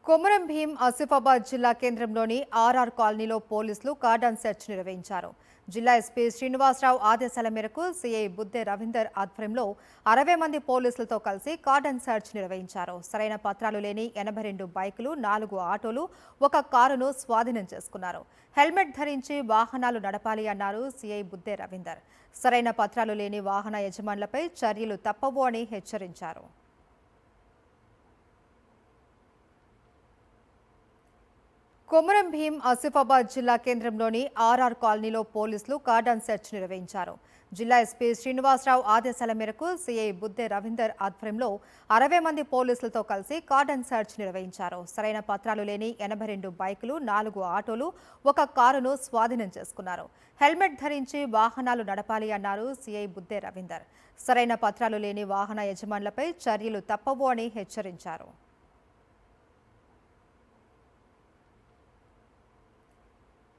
కొమరం భీం ఆసిఫాబాద్ జిల్లా కేంద్రంలోని ఆర్ఆర్ కాలనీలో పోలీసులు కార్డన్ సెర్చ్ నిర్వహించారు. జిల్లా ఎస్పీ శ్రీనివాసరావు ఆదేశాల మేరకు సీఐ బుద్దె రవీందర్ ఆధ్వర్యంలో 60 మంది పోలీసులతో కలిసి కార్డన్ సెర్చ్ నిర్వహించారు. సరైన పత్రాలు లేని 82 బైకులు, 4 ఆటోలు, 1 కారును స్వాధీనం చేసుకున్నారు. హెల్మెట్ ధరించి వాహనాలు నడపాలి అన్నారు సీఐ బుద్దె రవీందర్. సరైన పత్రాలు లేని వాహన యజమానులపై చర్యలు తప్పవు అని హెచ్చరించారు. కొమరం భీం ఆసిఫాబాద్ జిల్లా కేంద్రంలోని ఆర్ఆర్ కాలనీలో పోలీసులు కార్డన్ సెర్చ్ నిర్వహించారు. జిల్లా ఎస్పీ శ్రీనివాసరావు ఆదేశాల మేరకు సీఐ బుద్దె రవీందర్ ఆధ్వర్యంలో 60 మంది పోలీసులతో కలిసి కార్డన్ సెర్చ్ నిర్వహించారు. సరైన పత్రాలు లేని 82 బైకులు, 4 ఆటోలు, 1 కారును స్వాధీనం చేసుకున్నారు. హెల్మెట్ ధరించి వాహనాలు నడపాలి అన్నారు సీఐ బుద్దె రవీందర్. సరైన పత్రాలు లేని వాహన యజమానులపై చర్యలు తప్పవు అని హెచ్చరించారు.